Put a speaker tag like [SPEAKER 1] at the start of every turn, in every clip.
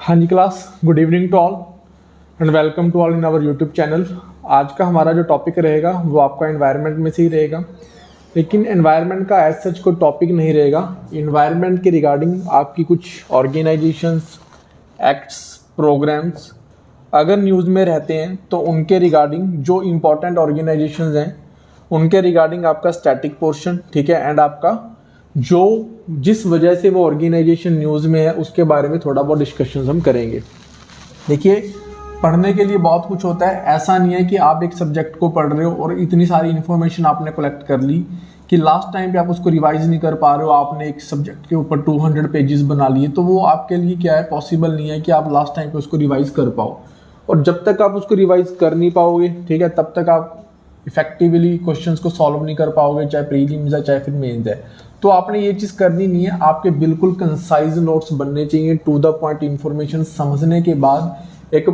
[SPEAKER 1] हाँ जी class, good evening to all and welcome to all in our YouTube channel. आज का हमारा जो टॉपिक रहेगा वो आपका एनवायरनमेंट में से ही रहेगा, लेकिन एनवायरनमेंट का एज सच कोई टॉपिक नहीं रहेगा। एनवायरनमेंट के रिगार्डिंग आपकी कुछ ऑर्गेनाइजेशंस, एक्ट्स, प्रोग्राम्स अगर न्यूज़ में रहते हैं तो उनके रिगार्डिंग जो इम्पोर्टेंट ऑर्गेनाइजेशंस हैं उनके रिगार्डिंग आपका स्टैटिक पोर्शन, ठीक है, एंड आपका जो जिस वजह से वो ऑर्गेनाइजेशन न्यूज़ में है उसके बारे में थोड़ा बहुत डिस्कशन हम करेंगे। देखिए, पढ़ने के लिए बहुत कुछ होता है। ऐसा नहीं है कि आप एक सब्जेक्ट को पढ़ रहे हो और इतनी सारी इन्फॉर्मेशन आपने कलेक्ट कर ली कि लास्ट टाइम पे आप उसको रिवाइज नहीं कर पा रहे हो। आपने एक सब्जेक्ट के ऊपर 200 पेजेस बना लिए, तो वो आपके लिए क्या है, पॉसिबल नहीं है कि आप लास्ट टाइम पे उसको रिवाइज कर पाओ। और जब तक आप उसको रिवाइज कर नहीं पाओगे, ठीक है, तब तक आप इफेक्टिवली क्वेश्चंस को सॉल्व नहीं कर पाओगे, चाहे प्रीलिम्स है चाहे फिर मेंस है। तो आपने ये चीज़ करनी नहीं है। आपके बिल्कुल कंसाइज नोट्स बनने चाहिए, टू द पॉइंट इन्फॉर्मेशन समझने के बाद। एक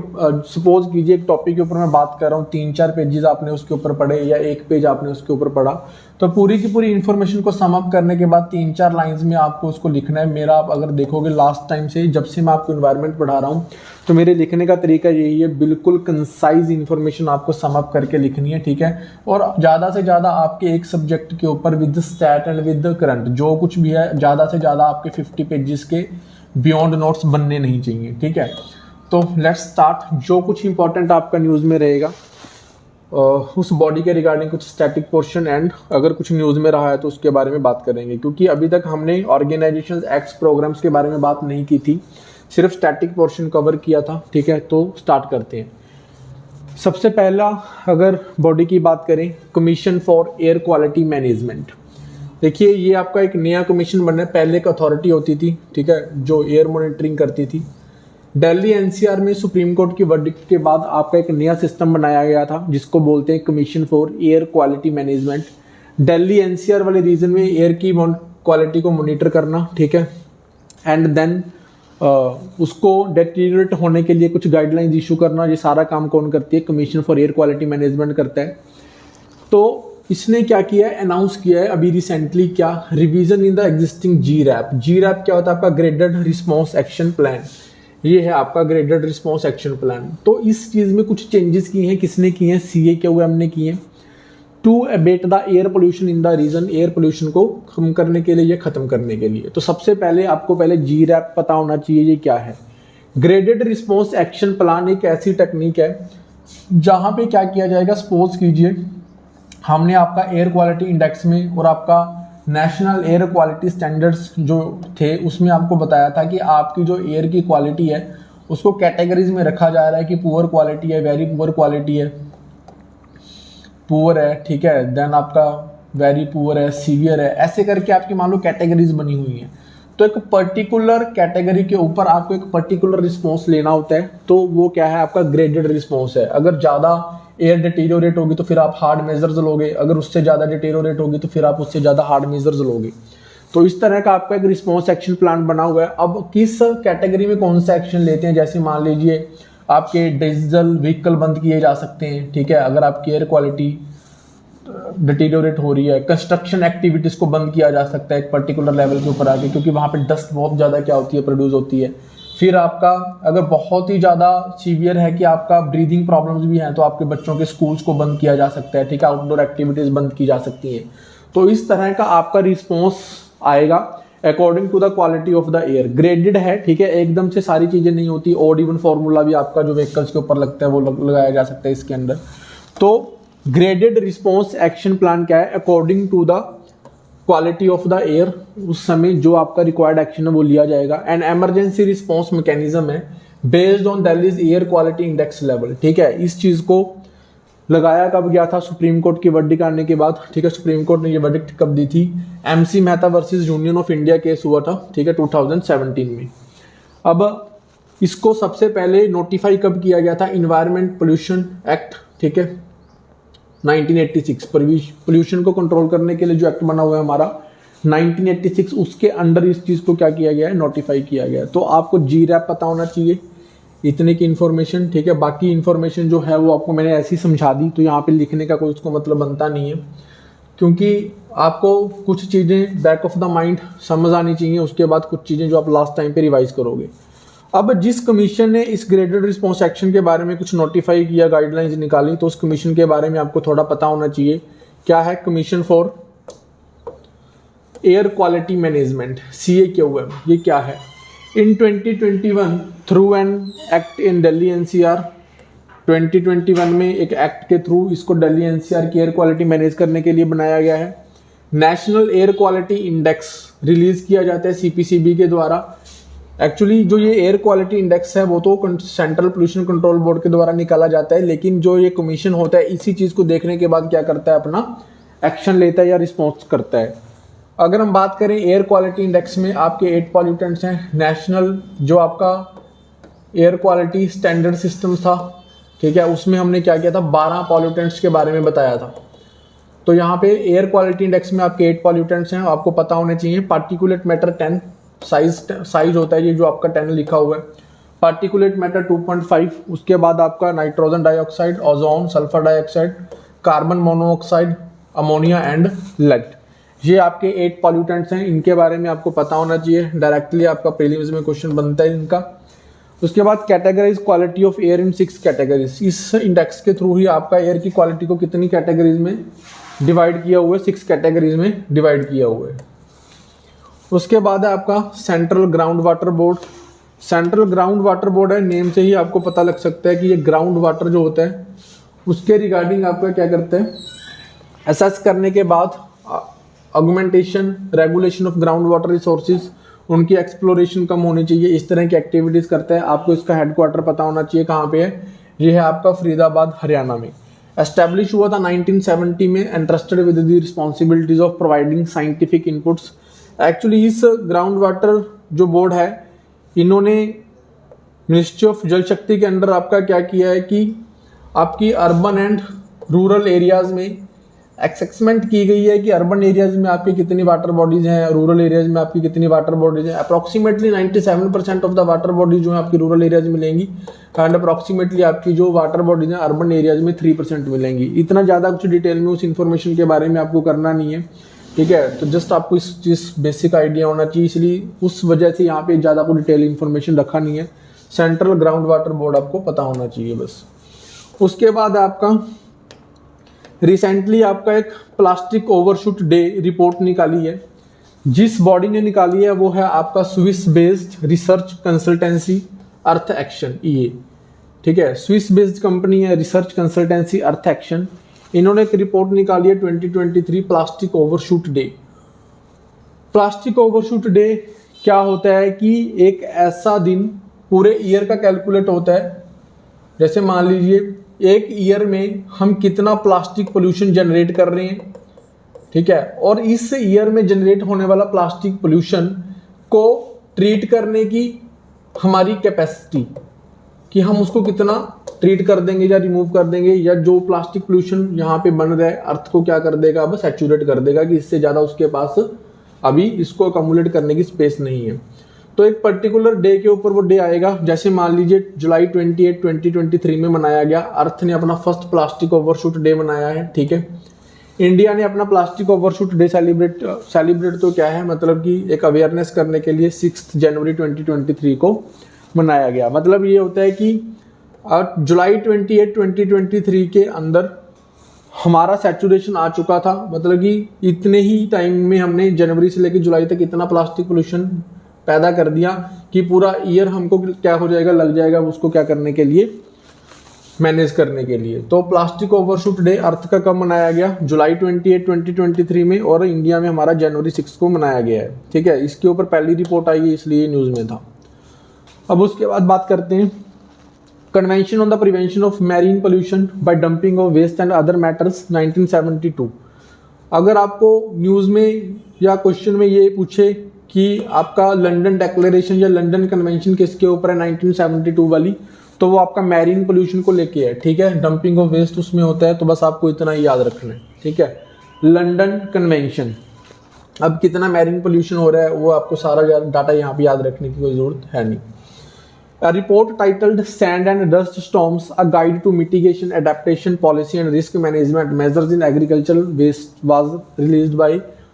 [SPEAKER 1] सपोज कीजिए एक टॉपिक के ऊपर मैं बात कर रहा हूँ, 3-4 पेजेस आपने उसके ऊपर पढ़े या एक पेज आपने उसके ऊपर पढ़ा, तो पूरी की पूरी इन्फॉर्मेशन को सम अप करने के बाद 3-4 लाइंस में आपको उसको लिखना है। मेरा आप अगर देखोगे लास्ट टाइम से जब से मैं आपको इन्वायरमेंट पढ़ा रहा हूँ तो मेरे लिखने का तरीका यही है, बिल्कुल कंसाइज इन्फॉर्मेशन आपको सम अप करके लिखनी है, ठीक है। और ज़्यादा से ज़्यादा आपके एक सब्जेक्ट के ऊपर with stat and with current जो कुछ भी है, ज़्यादा से ज़्यादा आपके 50 पेजेस के बियॉन्ड नोट्स बनने नहीं चाहिए, ठीक है। तो लेट्स स्टार्ट। जो कुछ इंपॉर्टेंट आपका न्यूज़ में रहेगा उस बॉडी के रिगार्डिंग कुछ स्टैटिक पोर्शन एंड अगर कुछ न्यूज़ में रहा है तो उसके बारे में बात करेंगे, क्योंकि अभी तक हमने ऑर्गेनाइजेशंस, एक्ट्स, प्रोग्राम्स के बारे में बात नहीं की थी, सिर्फ स्टैटिक पोर्शन कवर किया था, ठीक है। तो स्टार्ट करते हैं। सबसे पहला अगर बॉडी की बात करें, commission for air quality management. देखिए, ये आपका एक नया कमीशन बनना है। पहले एक अथॉरिटी होती थी, ठीक है, जो एयर मॉनिटरिंग करती थी। दिल्ली एनसीआर में सुप्रीम कोर्ट की वर्डिक्ट के बाद आपका एक नया सिस्टम बनाया गया था जिसको बोलते हैं commission for air quality management. Delhi NCR वाले रीजन में एयर की क्वालिटी को मॉनिटर करना, ठीक है, एंड देन उसको डेटीरियोरेट होने के लिए कुछ गाइडलाइंस इशू करना। ये सारा काम कौन करती है? Commission for air quality management करता है। तो इसने क्या किया है, अनाउंस किया है अभी रिसेंटली, क्या, revision in the existing G RAP. G RAP क्या होता है? आपका ग्रेडेड रिस्पॉन्स एक्शन प्लान। ये है आपका ग्रेडेड रिस्पॉन्स एक्शन प्लान। तो इस चीज़ में कुछ चेंजेस किए हैं। किसने किए हैं? CAQM ने किए हैं, to abate the air pollution in the region. Air pollution को कम करने के लिए या खत्म करने के लिए। तो सबसे पहले आपको पहले जी रैप पता होना चाहिए ये क्या है। ग्रेडेड रिस्पॉन्स एक्शन प्लान एक ऐसी टेक्निक है जहां पे क्या किया जाएगा, सपोज कीजिए हमने आपका एयर क्वालिटी इंडेक्स में और आपका नेशनल एयर क्वालिटी स्टैंडर्ड्स जो थे उसमें आपको बताया था कि आपकी जो एयर की क्वालिटी है उसको कैटेगरीज में रखा जा रहा है कि पुअर क्वालिटी है, वेरी पुअर क्वालिटी है, पुअर है, ठीक है, देन आपका वेरी पुअर है, सीवियर है, ऐसे करके आपकी मान लो कैटेगरीज बनी हुई हैं। तो एक पर्टिकुलर कैटेगरी के ऊपर आपको एक पर्टिकुलर रिस्पॉन्स लेना होता है, तो वो क्या है, आपका ग्रेडेड रिस्पॉन्स है। अगर ज़्यादा एयर डिटेरियोरेट होगी तो फिर आप हार्ड मेजर्स लोगे, अगर उससे ज़्यादा डिटेरियोरेट होगी तो फिर आप उससे ज़्यादा हार्ड मेजर्स लोगे। तो इस तरह का आपका एक रिस्पॉन्स एक्शन प्लान बना हुआ है। अब किस कैटेगरी में कौन सा एक्शन लेते हैं, जैसे मान लीजिए आपके डीजल व्हीकल बंद किए जा सकते हैं, ठीक है, अगर आपकी एयर क्वालिटी डिटेरियोरेट हो रही है। कंस्ट्रक्शन एक्टिविटीज को बंद किया जा सकता है एक पर्टिकुलर लेवल के ऊपर आके, क्योंकि वहाँ पे डस्ट बहुत ज़्यादा क्या होती है, प्रोड्यूस होती है। फिर आपका अगर बहुत ही ज़्यादा सीवियर है कि आपका ब्रीदिंग प्रॉब्लम्स भी हैं, तो आपके बच्चों के स्कूल्स को बंद किया जा सकता है, ठीक है, आउटडोर एक्टिविटीज़ बंद की जा सकती हैं। तो इस तरह का आपका रिस्पॉन्स आएगा according to the quality of the air. Graded है, ठीक है, एकदम से सारी चीज़ें नहीं होती। ऑड इवन फॉर्मूला भी आपका जो व्हीकल्स के ऊपर लगता है वो लगाया जा सकता है इसके अंदर। तो ग्रेडेड रिस्पॉन्स एक्शन प्लान क्या है? According to the quality of the air उस समय जो आपका रिक्वायर्ड एक्शन है वो लिया जाएगा। एंड इमरजेंसी रिस्पॉन्स मैकेनिज्म है based on Delhi's air quality index level, ठीक है। इस चीज़ को लगाया कब गया था? सुप्रीम कोर्ट की वर्डिक्ट आने के बाद, ठीक है। सुप्रीम कोर्ट ने ये वर्डिक्ट कब दी थी? MC Mehta versus union of India case हुआ था, ठीक है, 2017 में। अब इसको सबसे पहले नोटिफाई कब किया गया था? इन्वायरमेंट पोल्यूशन एक्ट, ठीक है, 1986। पोल्यूशन को कंट्रोल करने के लिए जो एक्ट बना हुआ है हमारा 1986, उसके अंडर इस चीज़ को क्या किया गया है? नोटिफाई किया गया है। तो आपको जी रैप पता होना चाहिए, इतने की इन्फॉर्मेशन, ठीक है। बाकी इन्फॉर्मेशन जो है वो आपको मैंने ऐसी समझा दी, तो यहाँ पे लिखने का कोई उसको मतलब बनता नहीं है, क्योंकि आपको कुछ चीज़ें बैक ऑफ द माइंड समझ आनी चाहिए, उसके बाद कुछ चीज़ें जो आप लास्ट टाइम पे रिवाइज करोगे। अब जिस कमीशन ने इस ग्रेडेड रिस्पॉन्स एक्शन के बारे में कुछ नोटिफाई किया, गाइडलाइंस निकाली, तो उस कमीशन के बारे में आपको थोड़ा पता होना चाहिए। क्या है? Commission for air quality management, CAQM। ये क्या है? इन 2021 through an act in Delhi NCR, 2021 में एक एक्ट के थ्रू इसको दिल्ली NCR की एयर क्वालिटी मैनेज करने के लिए बनाया गया है। National air quality index release किया जाता है CPCB के द्वारा। एक्चुअली जो ये एयर क्वालिटी इंडेक्स है वो तो सेंट्रल पोल्यूशन कंट्रोल बोर्ड के द्वारा निकाला जाता है, लेकिन जो ये कमीशन होता है इसी चीज़ को देखने के बाद क्या करता है, अपना एक्शन लेता है या रिस्पॉन्स करता है। अगर हम बात करें एयर क्वालिटी इंडेक्स में आपके 8 पॉल्यूटेंट्स हैं। नेशनल जो आपका एयर क्वालिटी स्टैंडर्ड सिस्टम था, ठीक है, उसमें हमने क्या किया था, 12 पॉल्यूटेंट्स के बारे में बताया था। तो यहाँ पे एयर क्वालिटी इंडेक्स में आपके 8 पॉल्यूटेंट्स हैं, आपको पता होने चाहिए। पार्टिकुलेट मैटर 10, साइज होता है ये जो आपका 10 लिखा हुआ है। पार्टिकुलेट मैटर 2.5, उसके बाद आपका nitrogen dioxide, ozone, sulphur dioxide, carbon monoxide, ammonia and lead. ये आपके 8 पॉल्यूटेंट्स हैं, इनके बारे में आपको पता होना चाहिए। डायरेक्टली आपका प्रीलिम्स में क्वेश्चन बनता है इनका। उसके बाद categorise quality of air in 6 categories. इस इंडेक्स के थ्रू ही आपका एयर की क्वालिटी को कितनी कैटेगरीज में डिवाइड किया हुआ है, 6 कैटेगरीज में डिवाइड किया हुआ है। उसके बाद है आपका central ground water board. Central ground water board है, नेम से ही आपको पता लग सकता है कि ये ग्राउंड वाटर जो होता है उसके रिगार्डिंग आपका क्या करते हैं, असेस करने के बाद augmentation, regulation of ground water resources, उनकी एक्सप्लोरेशन कम होनी चाहिए, इस तरह की एक्टिविटीज करता है। आपको इसका हेडक्वार्टर पता होना चाहिए कहाँ पे है। ये है आपका फरीदाबाद, हरियाणा में। एस्टेब्लिश हुआ था 1970 में, entrusted with the responsibilities of providing scientific inputs. Actually इस ग्राउंड वाटर जो बोर्ड है, इन्होंने मिनिस्ट्री ऑफ जल शक्ति के अंडर आपका क्या किया है कि आपकी अर्बन एंड रूरल एरियाज में एक्सेसमेंट की गई है कि अर्बन एरियाज में आपकी कितनी वाटर बॉडीज हैं, रूरल एरियाज में आपकी कितनी वाटर बॉडीज हैं। Approximately 97% of the water bodies जो है आपकी रूरल एरियाज में मिलेंगी, एंड अप्रॉक्सीमेटली आपकी जो वाटर बॉडीज हैं अर्बन एरियाज में 3% मिलेंगी। इतना ज़्यादा कुछ डिटेल में उस इन्फॉर्मेशन के बारे में आपको करना नहीं है, ठीक है। तो जस्ट आपको इस चीज़ बेसिक आइडिया होना चाहिए, इसलिए उस वजह से यहाँ पे ज़्यादा कोई डिटेल इन्फॉर्मेशन रखा नहीं है। सेंट्रल ग्राउंड वाटर बोर्ड आपको पता होना चाहिए बस। उसके बाद आपका रिसेंटली आपका एक प्लास्टिक ओवरशूट डे रिपोर्ट निकाली है। जिस बॉडी ने निकाली है वो है आपका स्विस बेस्ड रिसर्च कंसल्टेंसी अर्थ एक्शन, EA, ठीक है। स्विस बेस्ड कंपनी है रिसर्च कंसल्टेंसी अर्थ एक्शन। इन्होंने एक रिपोर्ट निकाली है 2023 plastic overshoot day. Plastic overshoot day क्या होता है कि एक ऐसा दिन पूरे ईयर का कैलकुलेट होता है। जैसे मान लीजिए एक ईयर में हम कितना प्लास्टिक पोल्यूशन जनरेट कर रहे हैं, ठीक है, और इस ईयर में जनरेट होने वाला प्लास्टिक पोल्यूशन को ट्रीट करने की हमारी कैपेसिटी, कि हम उसको कितना ट्रीट कर देंगे या रिमूव कर देंगे, या जो प्लास्टिक पोल्यूशन यहाँ पे बन रहा है अर्थ को क्या कर देगा, अब सैचुरेट कर देगा कि इससे ज़्यादा उसके पास अभी इसको अकोमुलेट करने की स्पेस नहीं है। तो एक पर्टिकुलर डे के ऊपर वो डे आएगा। जैसे मान लीजिए जुलाई 28, 2023 में मनाया गया, अर्थ ने अपना फर्स्ट प्लास्टिक ओवरशूट डे मनाया है, ठीक है। इंडिया ने अपना प्लास्टिक ओवरशूट डे सेलिब्रेट तो क्या है, मतलब कि एक अवेयरनेस करने के लिए 6 जनवरी 2023 को मनाया गया। मतलब ये होता है कि जुलाई 28, 2023 के अंदर हमारा सैचुरेशन आ चुका था, मतलब कि इतने ही टाइम में हमने जनवरी से लेकर जुलाई तक इतना प्लास्टिक पोल्यूशन पैदा कर दिया कि पूरा ईयर हमको क्या हो जाएगा, लग जाएगा उसको क्या करने के लिए, मैनेज करने के लिए। तो प्लास्टिक ओवरशूट डे अर्थ का कब मनाया गया, जुलाई 28, 2023 में, और इंडिया में हमारा जनवरी 6 को मनाया गया है, ठीक है। इसके ऊपर पहली रिपोर्ट आई है इसलिए न्यूज़ में था। अब उसके बाद बात करते हैं convention on the prevention of marine pollution by dumping of waste and other matters 1972। अगर आपको न्यूज़ में या क्वेश्चन में ये पूछे कि आपका लंदन डिक्लेरेशन या लंदन कन्वेंशन किसके ऊपर है 1972 वाली, तो वो आपका मैरीन पोल्यूशन को लेके है, ठीक है। डंपिंग ऑफ वेस्ट उसमें होता है, तो बस आपको इतना ही याद रखना है, ठीक है। London convention. अब कितना मैरीन पोल्यूशन हो रहा है वो आपको सारा डाटा यहाँ पे याद रखने की कोई जरूरत है नहीं। A report titled Sand and Dust Storms: A Guide to Mitigation, Adaptation, Policy and Risk Management Measures in Agricultural Waste was released by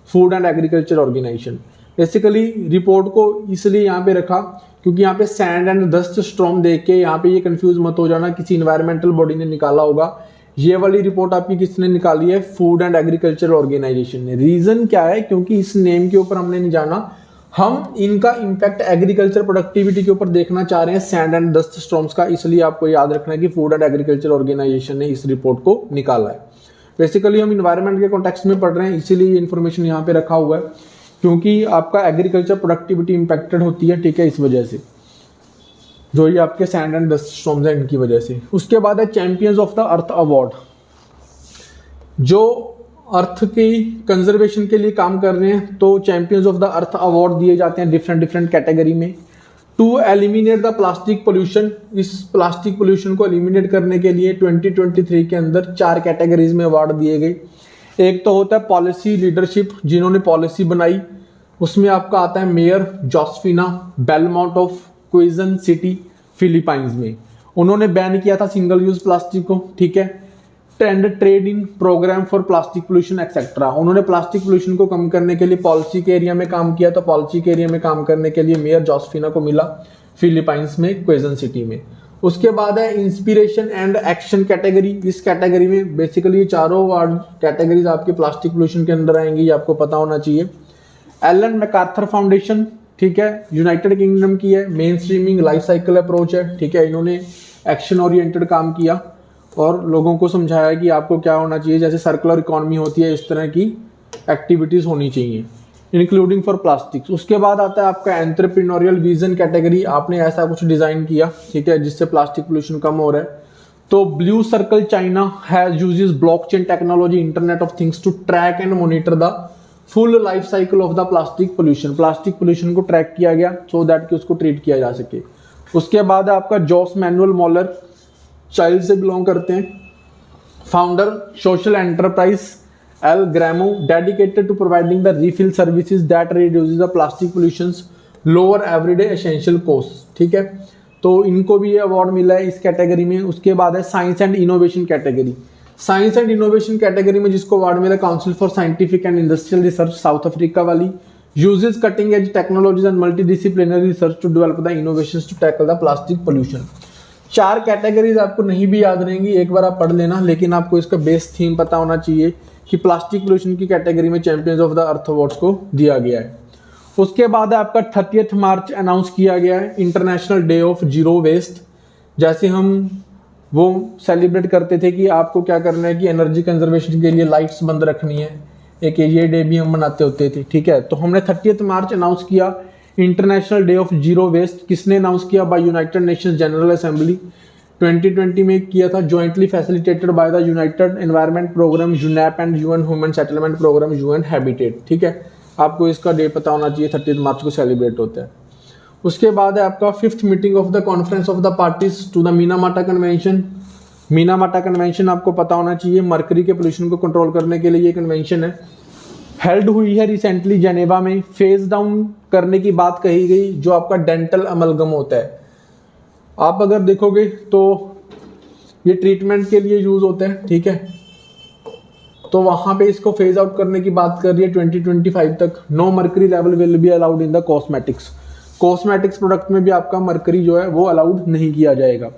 [SPEAKER 1] Food and Agriculture Organization। Basically report को इसलिए यहाँ पे रखा क्योंकि यहाँ पे सैंड एंड डस्ट स्टॉर्म देख के यहाँ पे ये कंफ्यूज मत हो जाना, किसी इन्वायरमेंटल बॉडी ने निकाला होगा। ये वाली रिपोर्ट आपकी किसने निकाली है? फूड एंड एग्रीकल्चर ऑर्गेनाइजेशन ने। रीजन क्या है? क्योंकि इस नेम के ऊपर हमने नहीं जाना, हम इनका इम्पैक्ट एग्रीकल्चर प्रोडक्टिविटी के ऊपर देखना चाह रहे हैं, सैंड एंड डस्ट स्टॉर्म्स का। इसलिए आपको याद रखना है कि फूड एंड एग्रीकल्चर ऑर्गेनाइजेशन ने इस रिपोर्ट को निकाला है। बेसिकली हम इन्वायरमेंट के कॉन्टेक्स्ट में पढ़ रहे हैं, इसीलिए ये इन्फॉर्मेशन यहाँ पे रखा हुआ है, क्योंकि आपका एग्रीकल्चर प्रोडक्टिविटी इंपैक्टेड होती है, ठीक है, इस वजह से, जो ये आपके सैंड एंड डस्ट स्टॉर्म्स हैं इनकी वजह से। उसके बाद है champions of the earth award, जो अर्थ की कंजर्वेशन के लिए काम कर रहे हैं, तो champions of the earth award दिए जाते हैं डिफरेंट कैटेगरी में। To eliminate the plastic pollution, इस प्लास्टिक पोल्यूशन को एलिमिनेट करने के लिए 2023 के अंदर 4 कैटेगरीज में अवार्ड दिए गए। एक तो होता है पॉलिसी लीडरशिप, जिन्होंने पॉलिसी बनाई, उसमें आपका आता है mayor Josefina Belmonte of Quezon city Philippines में। उन्होंने बैन किया था सिंगल यूज प्लास्टिक को, ठीक है। Trade in programme for plastic pollution etcetera, उन्होंने प्लास्टिक पोल्यूशन को कम करने के लिए पॉलिसी के एरिया में काम किया। तो पॉलिसी के एरिया में काम करने के लिए मेयर जोसेफिना को मिला फिलीपाइंस में, क्वेजन सिटी में। उसके बाद है इंस्पिरेशन एंड एक्शन कैटेगरी। इस कैटेगरी में बेसिकली चारों कैटेगरीज आपके प्लास्टिक पोल्यूशन के अंदर आएंगी, ये आपको पता होना चाहिए। एलन मैकार्थर फाउंडेशन, ठीक है, यूनाइटेड किंगडम की है, main streaming life cycle approach है, ठीक है। इन्होंने एक्शन ओरिएंटेड काम किया और लोगों को समझाया कि आपको क्या होना चाहिए, जैसे सर्कुलर इकोनॉमी होती है, इस तरह की एक्टिविटीज होनी चाहिए, इंक्लूडिंग फॉर प्लास्टिक्स। उसके बाद आता है आपका एंटरप्रेन्योरियल विजन कैटेगरी, आपने ऐसा कुछ डिजाइन किया, ठीक है, जिससे प्लास्टिक पोल्यूशन कम हो रहा है। तो blue circle China has uses blockchain technology, internet of things to track and monitor the full life cycle of the plastic pollution. Plastic pollution को ट्रैक किया गया सो दैट कि उसको ट्रीट किया जा सके। उसके बाद है आपका जॉस मैनुअल मॉलर, चाइल्ड से बिलोंग करते हैं, founder social enterprise Algramo, dedicated to providing the refill services that reduces the plastic pollutions, lower everyday essential cost, ठीक है। तो इनको भी ये अवार्ड मिला है इस कैटेगरी में। उसके बाद है science and innovation category. Science and innovation category में जिसको अवार्ड मिला, council for scientific and industrial research, South Africa वाली, uses cutting edge technologies and multidisciplinary research to develop the innovations to tackle the plastic pollution. 4 categories आपको नहीं भी याद रहेंगी, एक बार आप पढ़ लेना, लेकिन आपको इसका बेस थीम पता होना चाहिए कि प्लास्टिक पोल्यूशन की कैटेगरी में champions of the earth awards को दिया गया है। उसके बाद आपका 30 मार्च अनाउंस किया गया है international day of zero waste. जैसे हम वो सेलिब्रेट करते थे कि आपको क्या करना है कि एनर्जी कंजर्वेशन के लिए लाइट्स बंद रखनी है, एक ये डे भी हम मनाते होते थे, ठीक है। तो हमने 30 मार्च अनाउंस किया international day of zero waste. किसने अनाउंस किया? By United Nations General Assembly 2020 में किया था, jointly facilitated by the United Environment Programme UNEP and UN Human Settlement Programme UN Habitat, ठीक है। आपको इसका डे पता होना चाहिए, 30 मार्च को सेलिब्रेट होता है। उसके बाद है आपका 5th meeting of the conference of the parties to the Minamata convention. Minamata convention आपको पता होना चाहिए, मरकरी के पोल्यूशन को कंट्रोल करने के लिए ये कन्वेंशन है, हेल्ड हुई है रिसेंटली जेनेवा में। फेज डाउन करने की बात कही गई जो आपका डेंटल अमलगम होता है। आप अगर देखोगे तो ये ट्रीटमेंट के लिए यूज होता है, ठीक है। तो वहां पे इसको फेज आउट करने की बात कर रही है 2025 तक। No mercury level will be allowed in the cosmetics. Cosmetics product में भी आपका मर्करी जो है वो अलाउड नहीं किया जाएगा।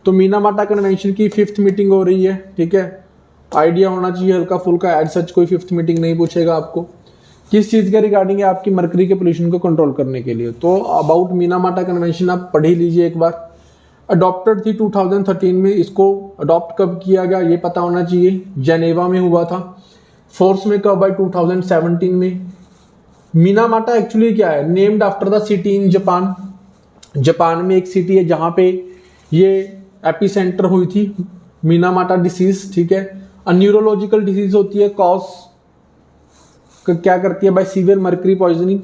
[SPEAKER 1] तो मीनामाटा कन्वेंशन की 5th मीटिंग हो रही है, ठीक है। आइडिया होना चाहिए हल्का फुल्का, एज सच कोई 5th मीटिंग नहीं पूछेगा आपको। किस चीज़ के रिगार्डिंग है? आपकी मर्करी के पोल्यूशन को कंट्रोल करने के लिए। तो अबाउट मीनामाटा कन्वेंशन आप पढ़ ही लीजिए एक बार। अडॉप्टेड थी 2013 में, इसको अडॉप्ट कब किया गया ये पता होना चाहिए, जेनेवा में हुआ था। फोर्स में कब आई? 2017 में। मीनामाटा एक्चुअली क्या है? Named after the city in Japan. Japan में एक सिटी है जहाँ पे ये एपिसेंटर हुई थी मीनामाटा डिसीज, ठीक है। न्यूरोलॉजिकल डिसीज होती है, कॉज क्या करती है? By severe mercury poisoning.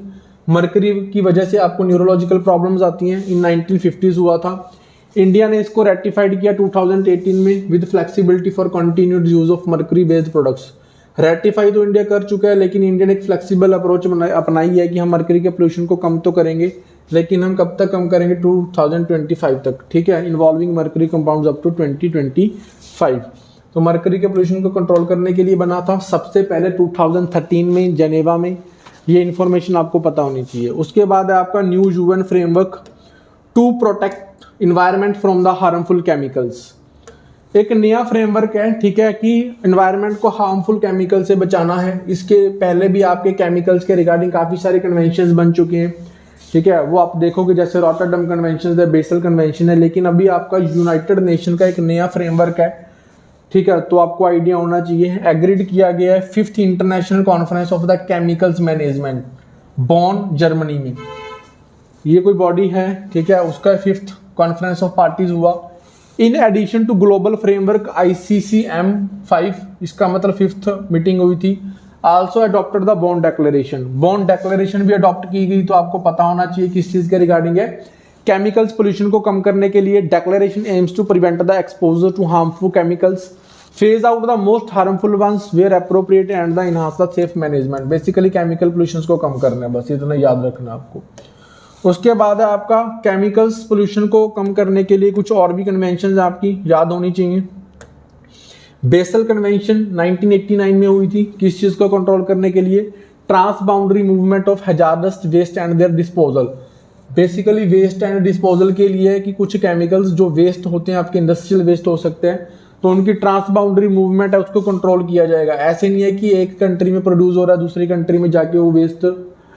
[SPEAKER 1] Mercury की वजह से आपको न्यूरोलॉजिकल प्रॉब्लम्स आती हैं। इन 1950s हुआ था। इंडिया ने इसको रेटिफाइड किया 2018 में with flexibility for continued use of mercury based products. Ratify तो इंडिया कर चुका है, लेकिन इंडिया ने एक फ्लेक्सिबल अप्रोच अपनाई है कि हम मर्करी के पोल्यूशन को कम तो करेंगे, लेकिन हम कब तक कम करेंगे? 2025 तक, ठीक है। Involving mercury compounds up to 2025। तो मर्करी के पोल्यूशन को कंट्रोल करने के लिए बना था सबसे पहले 2013 में जेनेवा में। ये इन्फॉर्मेशन आपको पता होनी चाहिए। उसके बाद है आपका new UN framework to protect environment from the harmful chemicals. एक नया फ्रेमवर्क है, ठीक है, कि एनवायरनमेंट को हार्मफुल केमिकल से बचाना है। इसके पहले भी आपके केमिकल्स के रिगार्डिंग काफ़ी सारे कन्वेंशंस बन चुके हैं, ठीक है, वो आप देखोगे जैसे रॉटरडम कन्वेंशन है, बेसल कन्वेंशन है, लेकिन अभी आपका यूनाइटेड नेशन का एक नया फ्रेमवर्क है, ठीक है, तो आपको आइडिया होना चाहिए। एग्रीड किया गया है 5th international conference of the chemicals management Bon Germany में, ये कोई बॉडी है, ठीक है, उसका 5th कॉन्फ्रेंस ऑफ पार्टीज हुआ। In addition to global framework ICCM5, इसका मतलब 5th मीटिंग हुई थी। Also adopted the Bonn declaration, Bonn declaration भी अडॉप्ट की गई, तो आपको पता होना चाहिए किस चीज के रिगार्डिंग है, केमिकल्स पोल्यूशन को कम करने के लिए। Declaration aims to prevent the exposure to harmful chemicals, phase out the most harmful ones where appropriate and the enhance the safe management. Basically chemical pollution को कम करना है, बस इतना याद रखना आपको। उसके बाद है आपका केमिकल्स पोल्यूशन को कम करने के लिए कुछ और भी कन्वेंशन आपकी याद होनी चाहिए। बेसल कन्वेंशन 1989 में हुई थी, किस चीज को कंट्रोल करने के लिए, transboundary movement of hazardous waste and their disposal. Basically waste and disposal के लिए कि कुछ केमिकल्स जो वेस्ट होते हैं, आपके इंडस्ट्रियल वेस्ट हो सकते हैं, तो उनकी ट्रांस बाउंड्री मूवमेंट है उसको कंट्रोल किया जाएगा। ऐसे नहीं है कि एक कंट्री में प्रोड्यूस हो रहा है दूसरी कंट्री में जाके वो वेस्ट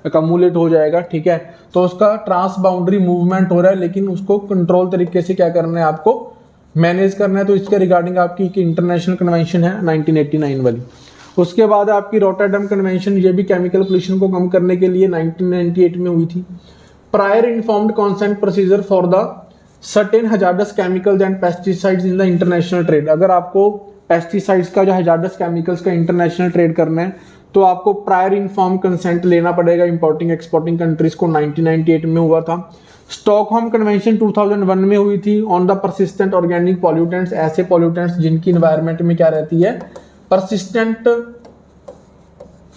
[SPEAKER 1] अकमुलेट हो जाएगा, ठीक है, तो उसका ट्रांस बाउंड्री मूवमेंट हो रहा है, लेकिन उसको कंट्रोल तरीके से क्या करना है, आपको मैनेज करना है। तो इसके रिगार्डिंग आपकी एक इंटरनेशनल कन्वेंशन है 1989 वाली। उसके बाद आपकी रॉटरडम कन्वेंशन, ये भी केमिकल पोल्यूशन को कम करने के लिए 1998 में हुई थी। Prior informed consent procedure for the certain hazards chemicals and pesticides in the international trade. अगर आपको पेस्टिसाइड्स का जो हैजार्डस केमिकल्स का इंटरनेशनल ट्रेड करना है तो आपको प्रायर इन्फॉर्म कंसेंट लेना पड़ेगा इंपोर्टिंग एक्सपोर्टिंग कंट्रीज को। 1998 में हुआ था। स्टॉकहोम कन्वेंशन 2001 में हुई थी on the persistent organic pollutants, ऐसे पॉल्यूटेंट्स जिनकी एनवायरनमेंट में क्या रहती है, परसिस्टेंट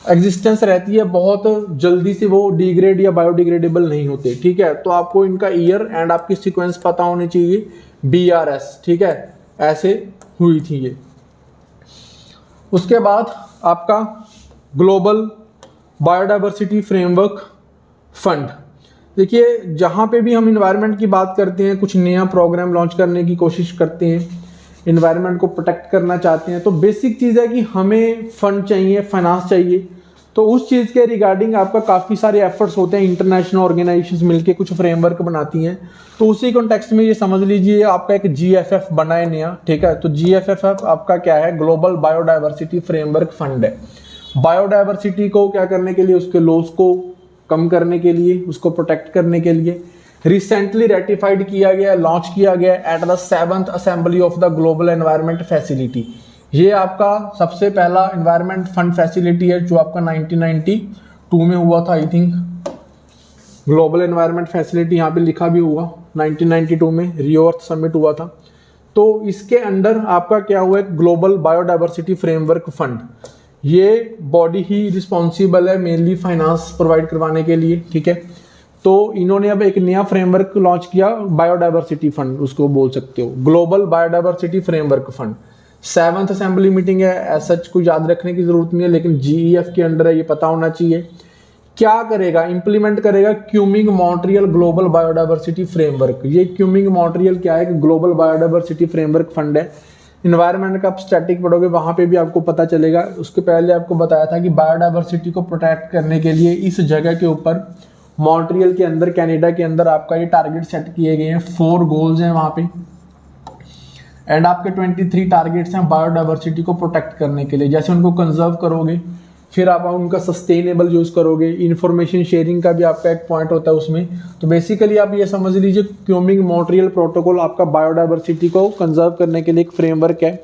[SPEAKER 1] एग्जिस्टेंस रहती है, बहुत जल्दी से वो डिग्रेड या बायोडिग्रेडेबल नहीं होते, ठीक है। तो आपको इनका ईयर एंड आपकी सीक्वेंस पता होनी चाहिए, BRS, ठीक है, ऐसे हुई थी ये। उसके बाद आपका ग्लोबल बायोडाइवर्सिटी फ्रेमवर्क फंड। देखिए, जहाँ पे भी हम इन्वायरमेंट की बात करते हैं, कुछ नया प्रोग्राम लॉन्च करने की कोशिश करते हैं, इन्वायरमेंट को प्रोटेक्ट करना चाहते हैं, तो बेसिक चीज़ है कि हमें फंड चाहिए, फाइनेंस चाहिए। तो उस चीज़ के रिगार्डिंग आपका काफ़ी सारे एफर्ट्स होते हैं, इंटरनेशनल ऑर्गेनाइजेशंस मिलके कुछ फ्रेमवर्क बनाती हैं। तो उसी कॉन्टेक्स्ट में ये समझ लीजिए आपका एक GFF बना है नया, ठीक है। तो GFF आपका क्या है, ग्लोबल बायोडाइवर्सिटी फ्रेमवर्क फंड है। बायोडाइवर्सिटी को क्या करने के लिए, उसके लॉस को कम करने के लिए, उसको प्रोटेक्ट करने के लिए रिसेंटली रेटिफाइड किया गया, लॉन्च किया गया at the 7th assembly of the global environment facility. ये आपका सबसे पहला एनवायरनमेंट फंड फैसिलिटी है जो आपका 1992 में हुआ था, I think. Global environment facility यहाँ पे लिखा भी हुआ, 1992 में रियो अर्थ समिट हुआ था। तो इसके अंडर आपका क्या हुआ है, ग्लोबल बायोडाइवर्सिटी फ्रेमवर्क फंड। ये बॉडी ही रिस्पॉन्सिबल है मेनली फाइनेंस प्रोवाइड करवाने के लिए, ठीक है। तो इन्होंने अब एक नया फ्रेमवर्क लॉन्च किया, बायोडाइवर्सिटी फंड उसको बोल सकते हो, global biodiversity framework fund. 7th assembly meeting है, ऐसा कुछ याद रखने की जरूरत नहीं है, लेकिन GEF के अंडर है, ये पता होना चाहिए। क्या करेगा, इंप्लीमेंट करेगा क्यूमिंग मॉन्ट्रियल ग्लोबल बायोडाइवर्सिटी फ्रेमवर्क। ये क्यूमिंग मॉन्ट्रियल क्या है, ग्लोबल बायोडाइवर्सिटी फ्रेमवर्क फंड है। इन्वायरमेंट का आप स्टैटिक पढ़ोगे वहां पे भी आपको पता चलेगा। उसके पहले आपको बताया था कि बायोडाइवर्सिटी को प्रोटेक्ट करने के लिए इस जगह के ऊपर मॉन्ट्रियल के अंदर, कनाडा के अंदर आपका ये टारगेट सेट किए गए हैं। 4 गोल्स हैं वहाँ पे एंड आपके 23 टारगेट्स हैं बायोडाइवर्सिटी को प्रोटेक्ट करने के लिए। जैसे उनको कंजर्व करोगे, फिर आप उनका सस्टेनेबल यूज करोगे, इंफॉर्मेशन शेयरिंग का भी आपका एक पॉइंट होता है उसमें। तो बेसिकली आप ये समझ लीजिए क्यूमिंग मॉन्ट्रियल प्रोटोकॉल आपका बायोडाइवर्सिटी को कंजर्व करने के लिए एक फ्रेमवर्क है।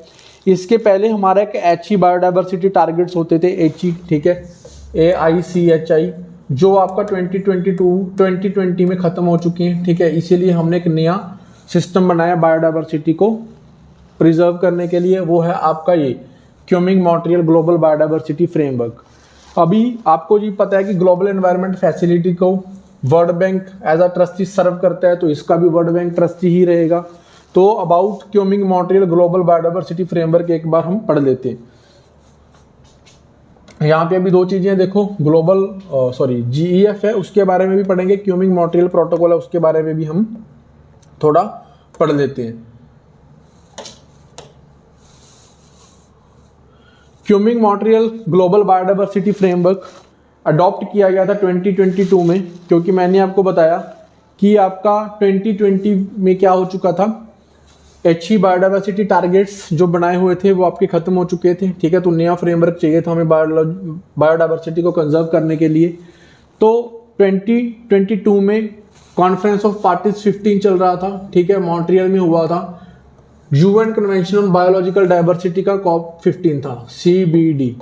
[SPEAKER 1] इसके पहले हमारा एक HE बायोडाइवर्सिटी टारगेट्स होते थे, HE, ठीक है, AICHI, जो आपका 2020 में खत्म हो चुके हैं, ठीक है। इसीलिए हमने एक नया सिस्टम बनाया बायोडाइवर्सिटी को प्रिजर्व करने के लिए, वो है आपका ये Kunming Montreal global biodiversity framework. अभी आपको जी पता है कि ग्लोबल एनवायरनमेंट फैसिलिटी को World Bank as a trustee serve करता है, तो इसका भी वर्ल्ड बैंक ट्रस्टी ही रहेगा। तो about Kunming Montreal global biodiversity framework एक बार हम पढ़ लेते हैं। यहाँ पे अभी 2 चीजें देखो, GEF है उसके बारे में भी पढ़ेंगे, क्यूमिंग मॉन्ट्रियल प्रोटोकॉल है उसके बारे में भी हम थोड़ा पढ़ लेते हैं। Kunming Montreal global biodiversity framework adopt किया गया था 2022 में, क्योंकि मैंने आपको बताया कि आपका 2020 में क्या हो चुका था, HE बायोडाइवर्सिटी टारगेट्स जो बनाए हुए थे वो आपके खत्म हो चुके थे। ठीक है, तो नया फ्रेमवर्क चाहिए था हमें बायोडाइवर्सिटी को कंजर्व करने के लिए। तो 2022 में कॉन्फ्रेंस ऑफ पार्टीज 15 चल रहा था। ठीक है, मॉन्ट्रियल में हुआ था। UN convention on biological diversity का COP15 था, CBD।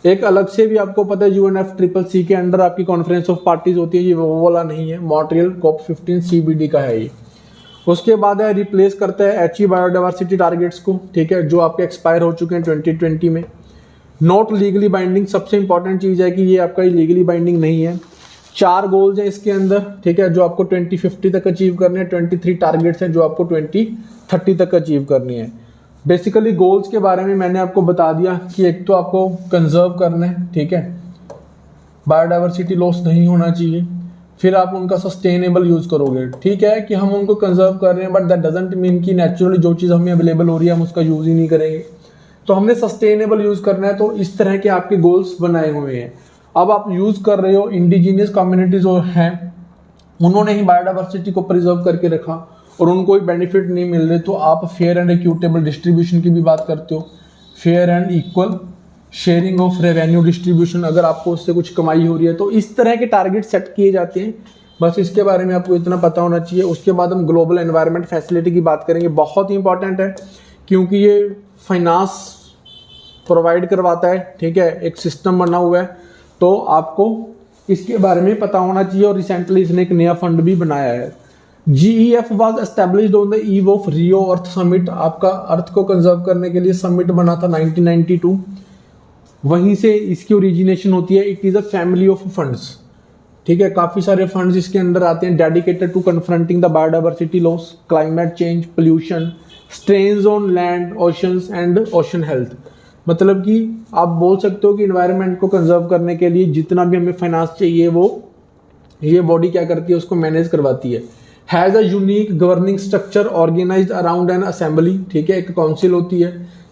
[SPEAKER 1] एक अलग से भी आपको पता है UNFCCC के अंडर आपकी कॉन्फ्रेंस ऑफ पार्टीज होती है, ये वो वाला नहीं है। मॉन्ट्रियल COP15 CBD का है ये। उसके बाद है रिप्लेस करता है HE बायोडाइवर्सिटी टारगेट्स को। ठीक है, जो आपके एक्सपायर हो चुके हैं 2020 में। नॉट लीगली बाइंडिंग, सबसे इंपॉर्टेंट चीज़ है कि ये आपका लीगली बाइंडिंग नहीं है। 4 गोल्स हैं इसके अंदर। ठीक है, जो आपको 2050 तक अचीव करने हैं। 23 टारगेट्स हैं जो आपको 2030 तक अचीव करनी है। बेसिकली गोल्स के बारे में मैंने आपको बता दिया कि एक तो आपको कंजर्व करना है, ठीक है, बायोडाइवर्सिटी लॉस नहीं होना चाहिए। फिर आप उनका सस्टेनेबल यूज करोगे। ठीक है कि हम उनको कंजर्व कर रहे हैं, बट दैट डजंट मीन कि नेचुरली जो चीज़ हमें अवेलेबल हो रही है हम उसका यूज ही नहीं करेंगे। तो हमने सस्टेनेबल यूज करना है। तो इस तरह के आपके गोल्स बनाए हुए हैं। अब आप यूज कर रहे हो, इंडिजीनियस कम्युनिटीज जो हैं उन्होंने ही बायोडाइवर्सिटी को प्रिजर्व करके रखा और उनको कोई बेनिफिट नहीं मिल रहे, तो आप फेयर एंड इक्विटेबल डिस्ट्रीब्यूशन की भी बात करते हो। Fair and equal sharing of revenue distribution, अगर आपको उससे कुछ कमाई हो रही है तो इस तरह के टारगेट सेट किए जाते हैं। बस इसके बारे में आपको इतना पता होना चाहिए। उसके बाद हम ग्लोबल एनवायरनमेंट फैसिलिटी की बात करेंगे। बहुत ही इंपॉर्टेंट है क्योंकि ये फाइनेंस प्रोवाइड करवाता है। ठीक है, एक सिस्टम बना हुआ है, तो आपको इसके बारे में पता होना चाहिए। और रिसेंटली इसने एक नया फंड भी बनाया है। GEF was established on the eve of Rio earth summit. आपका अर्थ को कंजर्व करने के लिए समिट बना था 1992, वहीं से इसकी ओरिजिनेशन होती है। It is a family of funds. ठीक है, काफ़ी सारे फंड्स इसके अंदर आते हैं, dedicated to confronting the biodiversity loss, climate change, pollution, strains on land, oceans and ocean health. मतलब कि आप बोल सकते हो कि इन्वायरमेंट को कंजर्व करने के लिए जितना भी हमें फाइनेंस चाहिए वो ये बॉडी क्या करती है, उसको मैनेज करवाती है। Has a unique governing structure organised around an assembly. ठीक है, एक काउंसिल होती है,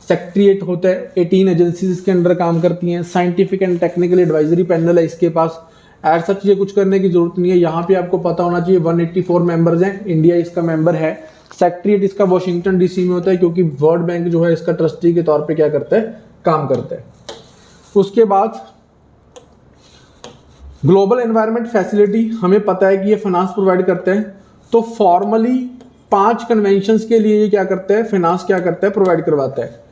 [SPEAKER 1] सेक्रेटरीट होता है, 18 एजेंसीज इसके अंदर काम करती हैं। Scientific and technical advisory panel है इसके पास। एज सच ये कुछ करने की जरूरत नहीं है। यहाँ पे आपको पता होना चाहिए 184 मेंबर्स हैं, इंडिया इसका मेंबर है। सेक्रेटरीट इसका वॉशिंगटन DC में होता है, क्योंकि वर्ल्ड बैंक जो है इसका ट्रस्टी के तौर पे क्या करता है, काम करता है। उसके बाद ग्लोबल एनवायरनमेंट फैसिलिटी, हमें पता है कि ये फाइनेंस प्रोवाइड करते हैं। तो फॉर्मली 5 कन्वेंशंस के लिए ये क्या करता है, फाइनेंस क्या करता है, प्रोवाइड करवाता है।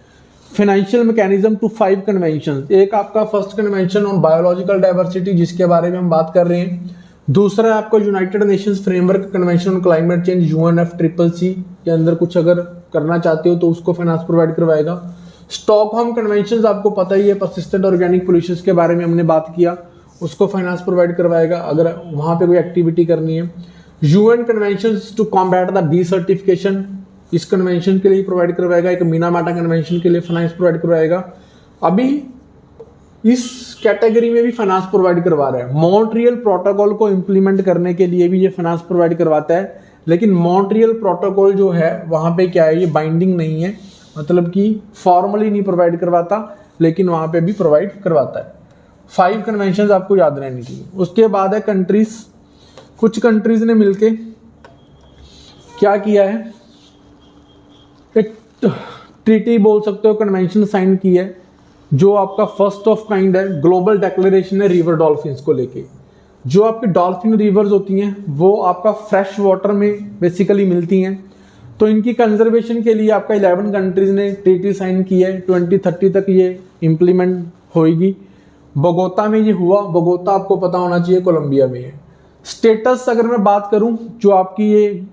[SPEAKER 1] Financial mechanism to 5 conventions. एक आपका first convention on biological diversity जिसके बारे में हम बात कर रहे हैं। दूसरा है आपका United Nations framework convention on climate change, UNFCCC के अंदर कुछ अगर करना चाहते हो तो उसको फाइनेंस प्रोवाइड करवाएगा। स्टॉकहोम कन्वेंशंस आपको पता ही है, परसिस्टेंट ऑर्गेनिक पोल्यूशन के बारे में हमने बात किया, उसको फाइनेंस प्रोवाइड करवाएगा अगर वहाँ पे कोई एक्टिविटी करनी है। UN conventions to combat the desertification, इस कन्वेंशन के लिए प्रोवाइड करवाएगा। एक मिनामाटा कन्वेंशन के लिए फाइनेंस प्रोवाइड करवाएगा। अभी इस कैटेगरी में भी फाइनेंस प्रोवाइड करवा रहा है। मॉन्ट्रियल प्रोटोकॉल को इम्प्लीमेंट करने के लिए भी ये फाइनेंस प्रोवाइड करवाता है। लेकिन मॉन्ट्रियल प्रोटोकॉल जो है वहाँ पे क्या है, ये बाइंडिंग नहीं है, मतलब कि फॉर्मली नहीं प्रोवाइड करवाता, लेकिन वहाँ पे भी प्रोवाइड करवाता है। 5 कन्वेंशंस आपको याद रहनी चाहिए। उसके बाद है कंट्रीज। कुछ कंट्रीज ने मिलके क्या किया है, एक ट्रीटी बोल सकते हो, कन्वेंशन साइन की है, जो आपका फर्स्ट ऑफ काइंड है। ग्लोबल डिक्लेरेशन है रिवर डॉल्फिन्स को लेके। जो आपकी डॉल्फिन रिवर्स होती हैं वो आपका फ्रेश वाटर में बेसिकली मिलती हैं, तो इनकी कंजर्वेशन के लिए आपका 11 कंट्रीज ने ट्रीटी साइन की है। 2030 तक ये इम्प्लीमेंट होगी। बोगोता में ये हुआ। बोगोता आपको पता होना चाहिए कोलंबिया में है। स्टेटस अगर मैं बात करूं, जो आपकी ये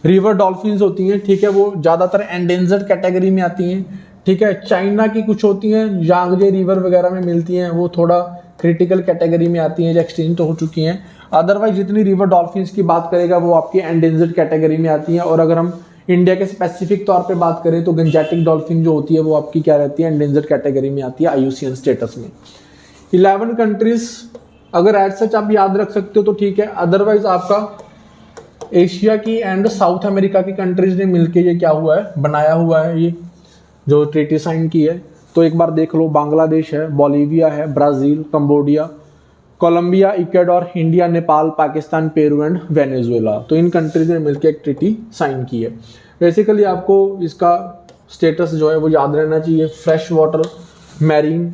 [SPEAKER 1] रिवर डॉल्फिन्स होती हैं, ठीक है, वो ज़्यादातर एंडेंजर्ड कैटेगरी में आती हैं। ठीक है, चाइना की कुछ होती हैं, यांगजे रिवर वगैरह में मिलती हैं, वो थोड़ा क्रिटिकल कैटेगरी में आती हैं, जो एक्सटिंक्ट हो चुकी हैं। अदरवाइज जितनी रिवर डॉल्फिन्स की बात करेगा वो आपकी एंडेंजर्ड कैटेगरी में आती हैं। और अगर हम इंडिया के स्पेसिफिक तौर पे बात करें तो गंजेटिक डॉल्फिन जो होती है वो आपकी क्या रहती है, एंडेंजर्ड कैटेगरी में आती है IUCN स्टेटस में। 11 कंट्रीज अगर एज सच आप याद रख सकते हो तो ठीक है। अदरवाइज आपका एशिया की एंड साउथ अमेरिका की कंट्रीज ने मिलके ये क्या हुआ है, बनाया हुआ है ये जो ट्रीटी साइन की है। तो एक बार देख लो, बांग्लादेश है, बोलीविया है, Brazil, Cambodia, Colombia, Ecuador, India, Nepal, Pakistan, Peru and Venezuela. तो इन कंट्रीज ने मिलकर एक ट्रीटी साइन की है। बेसिकली आपको इसका स्टेटस जो है वो याद रहना चाहिए, फ्रेश वाटर मैरीन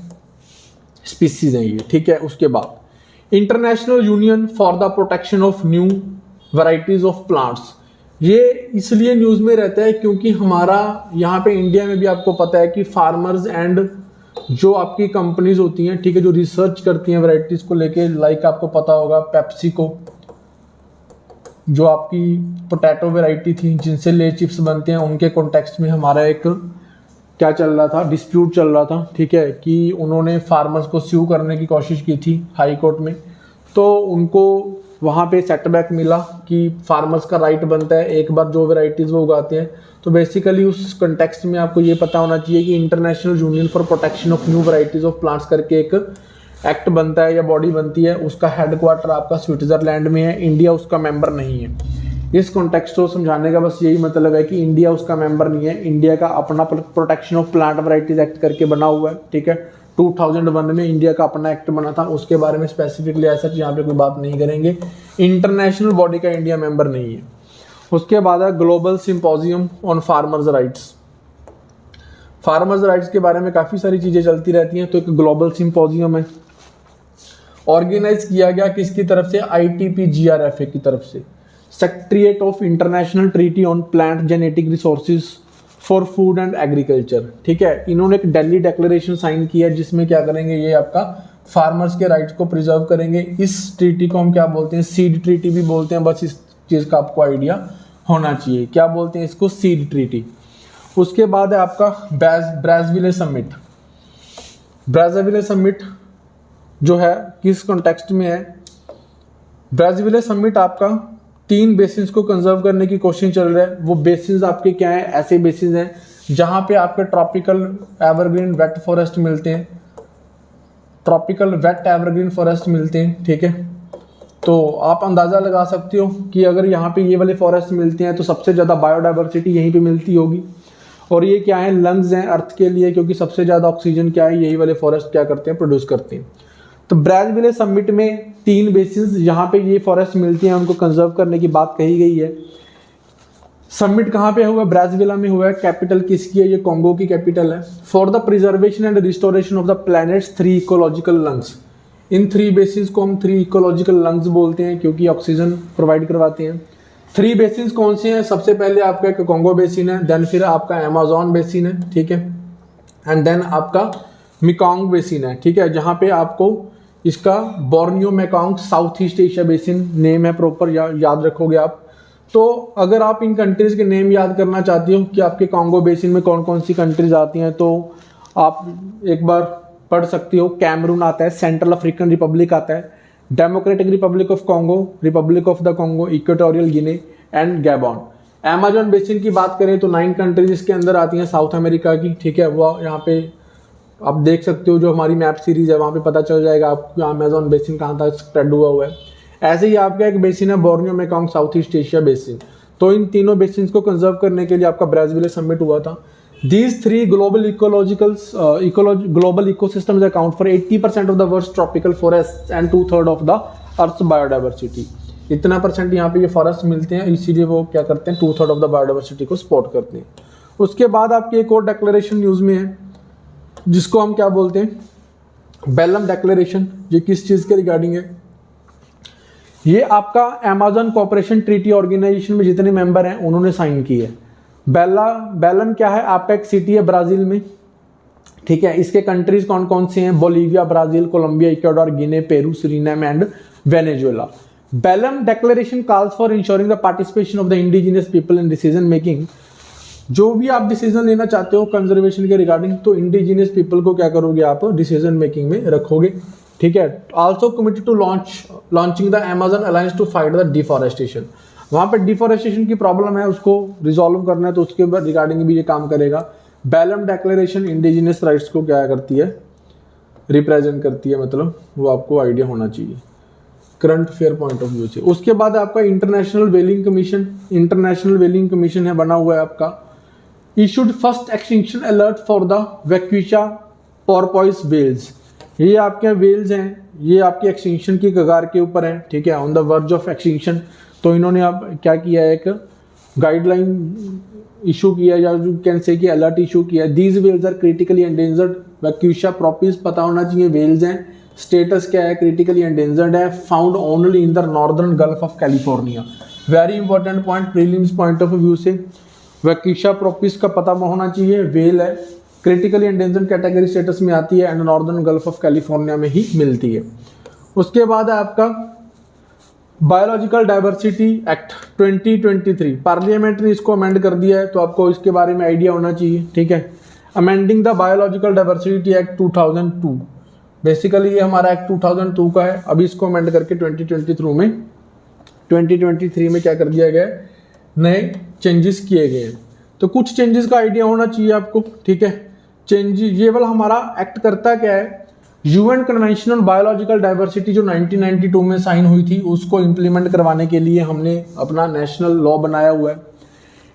[SPEAKER 1] स्पीसीज हैं ये, ठीक है। उसके बाद international union for the protection of new varieties of plants, ये इसलिए न्यूज में रहता है क्योंकि हमारा यहाँ पे इंडिया में भी आपको पता है कि फार्मर्स एंड जो आपकी कंपनीज होती हैं, ठीक है, जो रिसर्च करती हैं वैरायटीज को लेके, लाइक आपको पता होगा पेप्सिको, जो आपकी पोटैटो वैरायटी थी जिनसे ले चिप्स बनते हैं, उनके कॉन्टेक्स्ट में हमारा एक क्या चल रहा था, डिस्प्यूट चल रहा था, ठीक है, कि उन्होंने फार्मर्स को स्यू करने की कोशिश की थी हाई कोर्ट में। तो उनको वहाँ पे सेटबैक मिला कि फार्मर्स का राइट बनता है एक बार जो वैरायटीज़ वो उगाते हैं। तो बेसिकली उस कंटेक्स्ट में आपको ये पता होना चाहिए कि international union for protection of new varieties of plants करके एक एक्ट बनता है या बॉडी बनती है, उसका हेडक्वार्टर आपका स्विट्जरलैंड में है, इंडिया उसका मेंबर नहीं है। इस कॉन्टेक्स्ट को समझाने का बस यही मतलब है कि इंडिया उसका मेंबर नहीं है, इंडिया का अपना protection of plant varieties act करके बना हुआ है, ठीक है। 2001 में इंडिया का अपना एक्ट बना था, उसके बारे में स्पेसिफिकली ऐसा यहाँ पे कोई बात नहीं करेंगे, इंटरनेशनल बॉडी का इंडिया मेंबर नहीं है। उसके बाद है global symposium on farmers rights. Farmers rights के बारे में काफ़ी सारी चीज़ें चलती रहती हैं, तो एक ग्लोबल सिंपोजियम है, ऑर्गेनाइज किया गया किसकी तरफ से, ITPGRFA की तरफ से, secretariat of international treaty on plant genetic resources for food and agriculture, ठीक है। इन्होंने एक दिल्ली डिक्लेरेशन साइन किया है जिसमें क्या करेंगे, ये आपका फार्मर्स के राइट्स को प्रिजर्व करेंगे। इस ट्रीटी को हम क्या बोलते हैं, सीड ट्रीटी भी बोलते हैं, बस इस चीज़ का आपको आइडिया होना चाहिए, क्या बोलते हैं इसको, सीड ट्रीटी। उसके बाद है आपका ब्राज़ील समिट। ब्राज़ील समिट जो है किस कॉन्टेक्स्ट में है, ब्राज़ील समिट आपका 3 बेसिन्स को कंजर्व करने की कोशिश चल रहा है। वो बेसिन्स आपके क्या है, ऐसे बेसिन्स हैं जहां पे आपके ट्रॉपिकल एवरग्रीन वेट फॉरेस्ट मिलते हैं, ट्रॉपिकल वेट एवरग्रीन फॉरेस्ट मिलते हैं, ठीक है। तो आप अंदाज़ा लगा सकते हो कि अगर यहाँ पे ये वाले फॉरेस्ट मिलते हैं तो सबसे ज़्यादा बायोडाइवर्सिटी यहीं पे मिलती होगी। और ये क्या है, लंग्स हैं अर्थ के लिए, क्योंकि सबसे ज़्यादा ऑक्सीजन क्या है, यही वाले फॉरेस्ट क्या करते हैं, प्रोड्यूस करते हैं। तो ब्राज़ील समिट में 3 बेसिस जहाँ पे ये फॉरेस्ट मिलती हैं उनको कंजर्व करने की बात कही गई है। समिट कहाँ पे हुआ, ब्राज़ील में हुआ है। कैपिटल किसकी है, ये कॉन्गो की कैपिटल है। For the preservation and restoration of the planets 3 ecological lungs, in 3 basis को हम 3 इकोलॉजिकल लंग्स बोलते हैं क्योंकि ऑक्सीजन प्रोवाइड करवाते हैं। 3 बेसिन कौन से हैं, सबसे पहले आपका एक कॉन्गो बेसिन है, देन फिर आपका अमेज़न बेसिन है, ठीक है, एंड देन आपका मेकॉन्ग बेसिन है, ठीक है, जहाँ पे आपको इसका Borneo Mekong south east Asia basin name है प्रॉपर, याद रखोगे आप। तो अगर आप इन कंट्रीज़ के नेम याद करना चाहते हो कि आपके कॉन्गो बेसिन में कौन कौन सी कंट्रीज़ आती हैं, तो आप एक बार पढ़ सकते हो। कैमरून आता है, सेंट्रल अफ्रीकन रिपब्लिक आता है, democratic Republic of Congo, Republic of the Congo, Equatorial Guinea and Gabon. Amazon basin की बात करें तो 9 कंट्रीज इसके अंदर आती हैं साउथ अमेरिका की, ठीक है। वो यहाँ पे आप देख सकते हो, जो हमारी मैप सीरीज है वहाँ पे पता चल जाएगा आपको अमेज़न बेसिन कहाँ तक स्प्रेड हुआ है। ऐसे ही आपका एक बेसिन है Borneo Mekong south east Asia basin. तो इन तीनों बेसिन को कंजर्व करने के लिए आपका ब्राज़ील समिट हुआ था। These 3 global global ecosystems account for 80% of the world's tropical forests and 2/3 of the Earth's biodiversity। इतना परसेंट यहाँ पे ये फॉरेस्ट मिलते हैं, इसीलिए वो क्या करते हैं, 2/3 ऑफ द बायोडाइवर्सिटी को सपोर्ट करते हैं। उसके बाद आपकी एक और डिक्लेरेशन न्यूज़ में है जिसको हम क्या बोलते हैं, बेलम डिक्लेरेशन। ये किस चीज़ के रिगार्डिंग है, ये आपका अमेज़न कोऑपरेशन ट्रीटी ऑर्गेनाइजेशन में जितने मेंबर हैं उन्होंने साइन की है। बेलम क्या है, आपका एक सिटी है ब्राज़ील में, ठीक है। इसके कंट्रीज कौन कौन से हैं, Bolivia, Brazil, Colombia, Ecuador, Guinea, Peru, Suriname and Venezuela. Belem declaration calls for ensuring the participation of the indigenous people in decision making. जो भी आप डिसीजन लेना चाहते हो कंजर्वेशन के रिगार्डिंग, तो इंडिजिनियस पीपल को क्या करोगे आप, डिसीजन मेकिंग में रखोगे, ठीक है। Also committed to launching the Amazon alliance to fight the deforestation. वहाँ पे डिफॉरेस्टेशन की प्रॉब्लम है, उसको रिजॉल्व करना है, तो उसके रिगार्डिंग भी ये काम करेगा। बेलम डिक्लेरेशन इंडिजिनियस राइट्स को क्या करती है, रिप्रेजेंट करती है, मतलब वो आपको आइडिया होना चाहिए। Current affair point of view से। उसके बाद आपका इंटरनेशनल व्हेलिंग कमीशन है बना हुआ है आपका। Issued first extinction alert for the vaquita porpoise whales. ये आपके वेल्स हैं, ये आपके एक्सटिंक्शन की कगार के ऊपर हैं, ठीक है, on the verge of extinction. तो इन्होंने अब क्या किया है, एक गाइडलाइन इशू किया, या यू कैन से कि अलर्ट इशू किया। These whales are critically endangered vaquita porpoise, पता होना चाहिए वेल्स हैं, स्टेटस क्या है, क्रिटिकली एंडेंजर्ड है, found only in the northern Gulf of California. Very important point prelims point of view से, वैक्यूशा प्रोपिस का पता होना चाहिए, वेल है, क्रिटिकली एंडेंजर्ड कैटेगरी स्टेटस में आती है and northern Gulf of California में ही मिलती है। उसके बाद है आपका बायोलॉजिकल डाइवर्सिटी एक्ट 2023, पार्लियामेंट ने इसको अमेंड कर दिया है, तो आपको इसके बारे में आइडिया होना चाहिए, ठीक है। Amending the biological diversity act 2002, basically ये हमारा एक्ट 2002 का है, अभी इसको अमेंड करके 2023 में क्या कर दिया गया है, नए चेंजेस किए गए हैं। तो कुछ चेंजेस का आइडिया होना चाहिए आपको, ठीक है। चेंजेस ये वाला हमारा एक्ट करता क्या है, UN convention on biological diversity जो 1992 में साइन हुई थी, उसको इम्प्लीमेंट करवाने के लिए हमने अपना नेशनल लॉ बनाया हुआ है।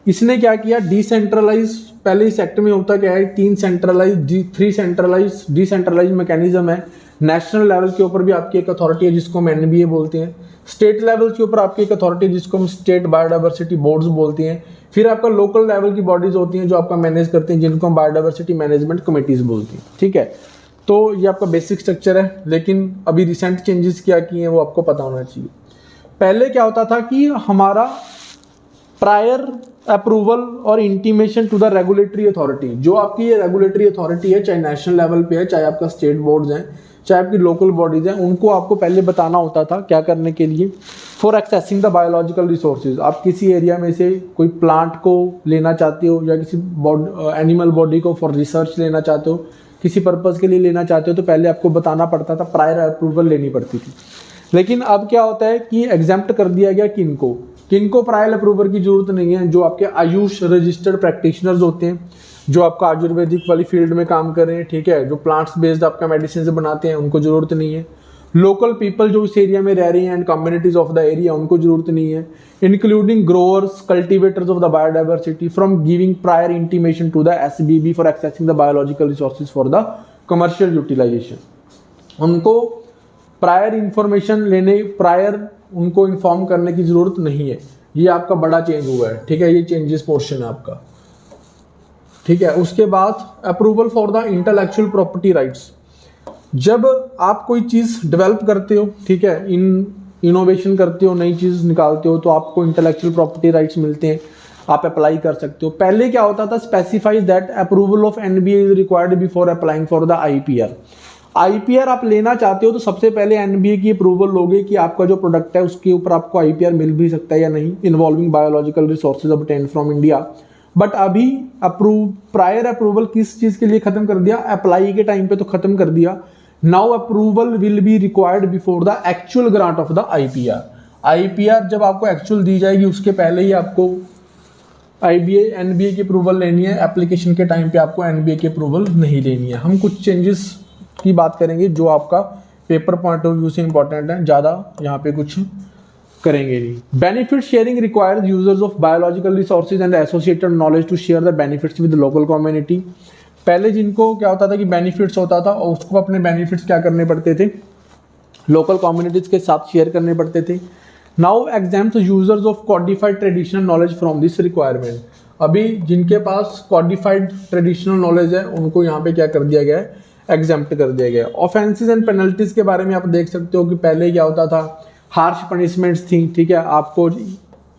[SPEAKER 1] इसने क्या किया, डिसेंट्रलाइज, पहले इस एक्ट में होता क्या है, 3 सेंट्रलाइज डिसेंट्रलाइज मैकेनिज्म है। नेशनल लेवल के ऊपर भी आपकी एक अथॉरिटी है जिसको हम एनबीए बोलते हैं, स्टेट लेवल के ऊपर आपकी एक अथॉरिटी है जिसको हम स्टेट बायोडाइवर्सिटी बोर्ड्स बोलते हैं, फिर आपका लोकल लेवल की बॉडीज होती हैं जो आपका मैनेज करते हैं, जिनको हम बायोडाइवर्सिटी मैनेजमेंट कमिटीज बोलते हैं, ठीक है। तो ये आपका बेसिक स्ट्रक्चर है, लेकिन अभी रिसेंट चेंजेस क्या किए हैं वो आपको पता होना चाहिए। पहले क्या होता था कि हमारा प्रायर अप्रूवल और intimation to the regulatory authority, जो आपकी ये रेगुलेटरी अथॉरिटी है, चाहे नेशनल लेवल पे है, चाहे आपका स्टेट बोर्ड्स हैं, चाहे आपकी लोकल बॉडीज हैं, उनको आपको पहले बताना होता था क्या करने के लिए, for accessing the biological resources. आप किसी एरिया में से कोई प्लांट को लेना चाहते हो या किसी एनिमल बॉडी को फॉर रिसर्च लेना चाहते हो, किसी पर्पज़ के लिए लेना चाहते हो, तो पहले आपको बताना पड़ता था, प्रायर अप्रूवल लेनी पड़ती थी। लेकिन अब क्या होता है कि एग्जेम्प्ट कर दिया गया किनको प्रायर अप्रूवल की जरूरत नहीं है। जो आपके आयुष रजिस्टर्ड प्रैक्टिशनर्स होते हैं, जो आपका आयुर्वेदिक वाली फील्ड में काम कर रहे हैं, ठीक है, जो प्लांट्स बेस्ड आपका मेडिसिन बनाते हैं, उनको जरूरत नहीं है। लोकल पीपल जो इस एरिया में रह रही हैं and communities of the area, उनको जरूरत नहीं है, including growers cultivators of the biodiversity from giving prior intimation to the SBB for accessing the biological resources for the commercial utilisation. उनको प्रायर इंफॉर्मेशन लेने, प्रायर उनको इन्फॉर्म करने की जरूरत नहीं है। ये आपका बड़ा चेंज हुआ है, ठीक है, ये चेंजेस पोर्शन है आपका, ठीक है। उसके बाद approval for the intellectual property rights. जब आप कोई चीज़ डेवलप करते हो, ठीक है, इनोवेशन करते हो, नई चीज़ निकालते हो, तो आपको इंटेलेक्चुअल प्रॉपर्टी राइट्स मिलते हैं, आप अप्लाई कर सकते हो। पहले क्या होता था, specifies that approval of NBA is required before applying for the IPR. IPR आप लेना चाहते हो तो सबसे पहले एनबीए की अप्रूवल लोगे कि आपका जो प्रोडक्ट है उसके ऊपर आपको आईपीआर मिल भी सकता है या नहीं, involving biological resources obtain from India. But अभी प्रायर अप्रूवल किस चीज़ के लिए खत्म कर दिया, अप्लाई के टाइम पे तो खत्म कर दिया। Now approval will be required before the actual grant of the IPR. IPR जब आपको एक्चुअल दी जाएगी उसके पहले ही आपको एनबीए की अप्रूवल लेनी है, एप्लीकेशन के टाइम पे आपको एनबीए की अप्रूवल नहीं लेनी है। हम कुछ चेंजेस की बात करेंगे जो आपका पेपर पॉइंट ऑफ व्यू से इंपॉर्टेंट है, ज़्यादा यहाँ पे कुछ करेंगे नहीं। Benefit sharing requires users of biological resources and associated knowledge to share the benefits with local community. पहले जिनको क्या होता था कि बेनिफिट्स होता था और उसको अपने बेनिफिट्स क्या करने पड़ते थे, लोकल कम्युनिटीज के साथ शेयर करने पड़ते थे। Now exempts users of codified traditional knowledge from this requirement. अभी जिनके पास कॉडिफाइड ट्रेडिशनल नॉलेज है उनको यहाँ पे क्या कर दिया गया है, एग्जाम्प्ट कर दिया गया। ऑफेंसेस एंड पेनल्टीज के बारे में आप देख सकते हो कि पहले क्या होता था, हार्श पनिशमेंट्स थी, ठीक है, आपको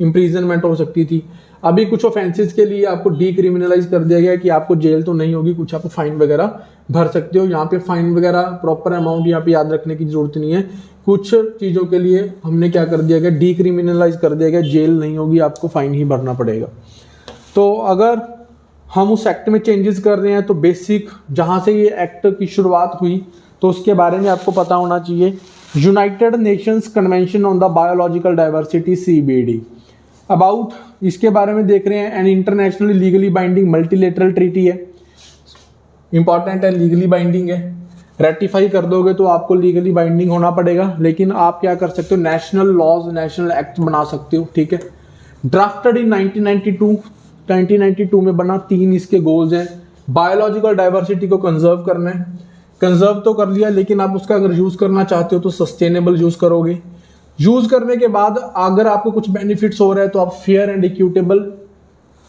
[SPEAKER 1] इम्प्रीजनमेंट हो सकती थी। अभी कुछ ऑफेंसेस के लिए आपको डीक्रिमिनलाइज कर दिया गया कि आपको जेल तो नहीं होगी, कुछ आप फाइन वगैरह भर सकते हो। यहाँ पे फाइन वगैरह प्रॉपर अमाउंट यहाँ पे याद रखने की जरूरत नहीं है। कुछ चीज़ों के लिए हमने क्या कर दिया गया, डीक्रिमिनलाइज कर दिया गया, जेल नहीं होगी, आपको फाइन ही भरना पड़ेगा। तो अगर हम उस एक्ट में चेंजेस कर रहे हैं तो बेसिक जहाँ से ये एक्ट की शुरुआत हुई तो उसके बारे में आपको पता होना चाहिए। United Nations convention on the biological diversity CBD about, इसके बारे में देख रहे हैं, N internationally legally binding multilateral treaty है, इंपॉर्टेंट है, लीगली बाइंडिंग है। रेटिफाई कर दोगे तो आपको लीगली बाइंडिंग होना पड़ेगा, लेकिन आप क्या कर सकते हो, नेशनल लॉज, नेशनल एक्ट बना सकते हो, ठीक है। ड्राफ्टेड इन 1992 में बना। 3 इसके गोल्स हैं। बायोलॉजिकल डाइवर्सिटी को कंजर्व करना है। कंजर्व तो कर लिया, लेकिन आप उसका अगर यूज करना चाहते हो तो सस्टेनेबल यूज करोगे। यूज करने के बाद अगर आपको कुछ बेनिफिट्स हो रहा है तो आप फेयर एंड इक्विटेबल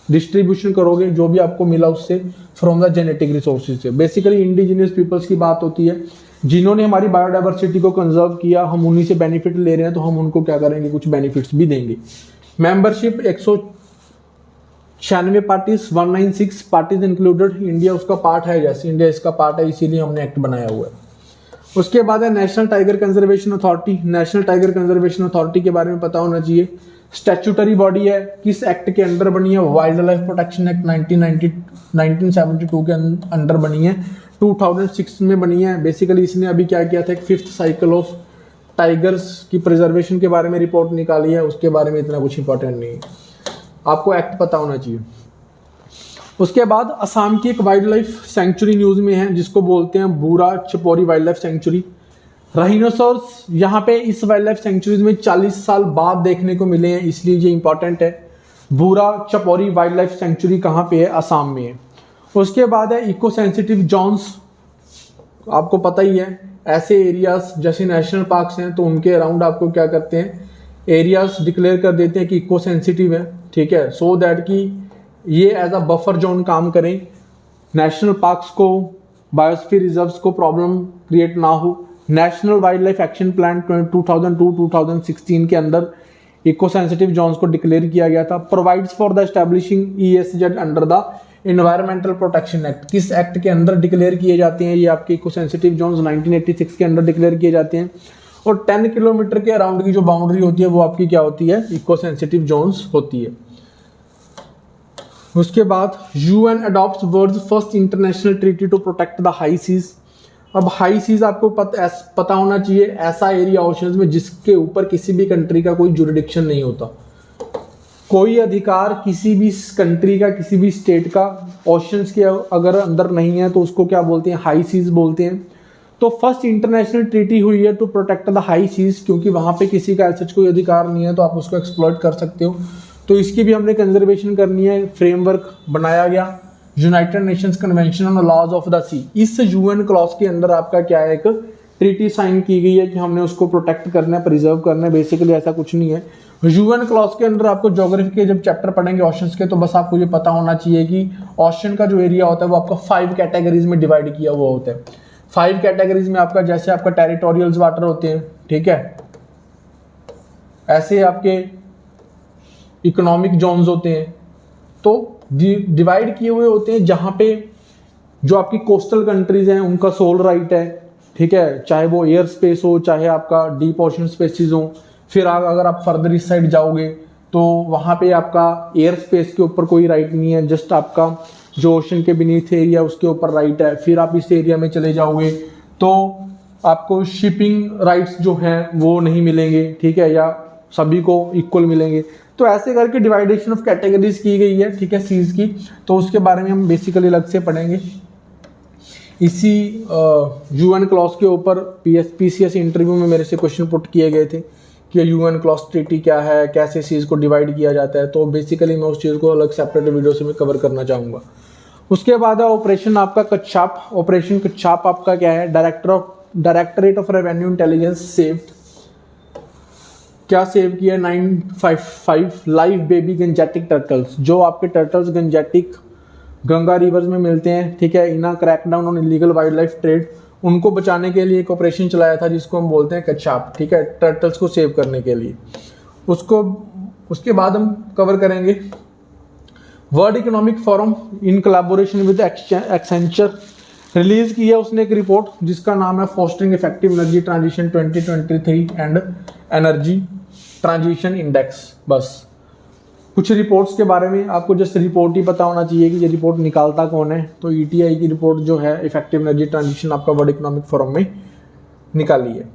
[SPEAKER 1] डिस्ट्रीब्यूशन करोगे, जो भी आपको मिला उससे फ्रॉम द जेनेटिक रिसोर्सेज से। बेसिकली इंडिजिनियस पीपल्स की बात होती है, जिन्होंने हमारी बायोडाइवर्सिटी को कंजर्व किया, हम उन्हीं से बेनिफिट ले रहे हैं, तो हम उनको क्या करेंगे, कुछ बेनिफिट्स भी देंगे। Membership 196 parties, 196 parties included. India उसका पार्ट है, जैसे इंडिया इसका पार्ट है, इसीलिए हमने एक्ट बनाया हुआ है। उसके बाद है national tiger conservation authority. National tiger conservation authority के बारे में पता होना चाहिए। स्टैट्यूटरी बॉडी है, किस एक्ट के अंडर बनी है, वाइल्ड लाइफ प्रोटेक्शन एक्ट 1972 के अंडर बनी है, 2006 में बनी है। बेसिकली इसने अभी क्या किया था, एक 5th साइकिल ऑफ टाइगर्स की प्रिजर्वेशन के बारे में रिपोर्ट निकाली है। उसके बारे में इतना कुछ इंपॉर्टेंट नहीं है, आपको एक्ट पता होना चाहिए। उसके बाद असम की एक वाइल्ड लाइफ सेंचुरी न्यूज में है, जिसको बोलते हैं बूरा Chapori wild life sanctuary. Rhinoceros यहाँ पे इस वाइल्ड लाइफ सेंचुरीज में 40 साल बाद देखने को मिले हैं, इसलिए ये इंपॉर्टेंट है। बूरा चपोरी वाइल्ड लाइफ सेंचुरी कहाँ पे है, असम में है। उसके बाद है इको सेंसिटिव जोन्स। आपको पता ही है, ऐसे एरियाज जैसे नेशनल पार्क्स हैं तो उनके अराउंड आपको क्या करते हैं, एरियाज डिक्लेयर कर देते हैं कि इको सेंसिटिव है, ठीक है, सो दैट कि ये एज अ बफर जोन काम करें, नेशनल पार्क्स को, बायोस्फीयर रिजर्व्स को प्रॉब्लम क्रिएट ना हो। National wild life action plan 2002-2016 के अंदर इको सेंसिटिव जोन्स को डिक्लेयर किया गया था। Provides for the establishing ESZ under the environmental protection act. किस एक्ट के अंदर डिक्लेयर किए जाते हैं ये आपके इको सेंसिटिव जोन्स, 1986 के अंदर डिक्लेयर किए जाते हैं। और 10 किलोमीटर के अराउंड की जो बाउंड्री होती है वो आपकी क्या होती है, इको सेंसिटिव जोन्स होती है। उसके बाद UN adopts world's first international treaty to protect the high seas. अब हाई सीज आपको पता होना चाहिए, ऐसा एरिया ओशंस में जिसके ऊपर किसी भी कंट्री का कोई जुरिडिक्शन नहीं होता, कोई अधिकार किसी भी कंट्री का, किसी भी स्टेट का ओशंस के अगर अंदर नहीं है तो उसको क्या बोलते हैं, हाई सीज बोलते हैं। तो फर्स्ट इंटरनेशनल ट्रीटी हुई है to protect the high seas, क्योंकि वहां पे किसी का ऐसा कोई अधिकार नहीं है तो आप उसको एक्सप्लॉइट कर सकते हो। तो इसकी भी हमने कंजर्वेशन करनी है। फ्रेमवर्क बनाया गया, United Nations convention on laws of the sea. इस UN क्लॉज के अंदर आपका क्या है, एक ट्रीटी साइन की गई है कि हमने उसको प्रोटेक्ट करना है, प्रिजर्व करना है। बेसिकली ऐसा कुछ नहीं है। UN क्लॉज के अंदर आपको ज्योग्राफी के जब चैप्टर पढ़ेंगे ओशंस के, तो बस आपको ये पता होना चाहिए कि ओशन का जो एरिया होता है वो आपका 5 कैटेगरीज में डिवाइड किया हुआ होता है। 5 कैटेगरीज में आपका, जैसे आपका टेरिटोरियल वाटर होते हैं, ठीक है, ऐसे आपके इकोनॉमिक जोन्स होते हैं, तो डिवाइड किए हुए होते हैं जहां पे जो आपकी कोस्टल कंट्रीज हैं उनका सोल राइट है, ठीक है, चाहे वो एयर स्पेस हो, चाहे आपका डीप ओशन स्पेसिस हो। फिर अगर आप फर्दर इस साइड जाओगे तो वहां पे आपका एयर स्पेस के ऊपर कोई राइट नहीं है, जस्ट आपका जो ओशन के बीनीथ एरिया उसके ऊपर राइट है। फिर आप इस एरिया में चले जाओगे तो आपको शिपिंग राइट्स जो हैं वो नहीं मिलेंगे, ठीक है, या सभी को इक्वल मिलेंगे। तो ऐसे करके डिवाइडेशन ऑफ कैटेगरीज की गई है, ठीक है, सीज की। तो उसके बारे में हम बेसिकली अलग से पढ़ेंगे। इसी UN क्लॉज के ऊपर PCS इंटरव्यू में मेरे से क्वेश्चन पुट किए गए थे कि UN क्लॉज ट्रीटी क्या है, कैसे सीज को डिवाइड किया जाता है। तो बेसिकली मैं उस चीज़ को अलग सेपरेट वीडियो से मैं कवर करना चाहूँगा। उसके बाद है ऑपरेशन आपका कच्छाप। ऑपरेशन कच्छाप आपका क्या है, directorate of revenue intelligence saved, क्या सेव किया, 955 लाइव बेबी गंजेटिक टर्टल्स। जो आपके टर्टल्स गंजेटिक गंगा रिवर्स में मिलते हैं, ठीक है, इना crackdown on illegal wild life trade, उनको बचाने के लिए एक ऑपरेशन चलाया था जिसको हम बोलते हैं कच्छाप, ठीक है, टर्टल्स को सेव करने के लिए। उसके बाद हम कवर करेंगे world economic forum in collaboration with Accenture release की है उसने एक रिपोर्ट जिसका नाम है fostering effective energy transition 2023 and energy transition index. बस कुछ रिपोर्ट्स के बारे में आपको जस्ट रिपोर्ट ही पता होना चाहिए कि ये रिपोर्ट निकालता कौन है। तो ETI की रिपोर्ट जो है इफेक्टिव एनर्जी ट्रांजिशन आपका वर्ल्ड इकोनॉमिक फोरम में निकाली है।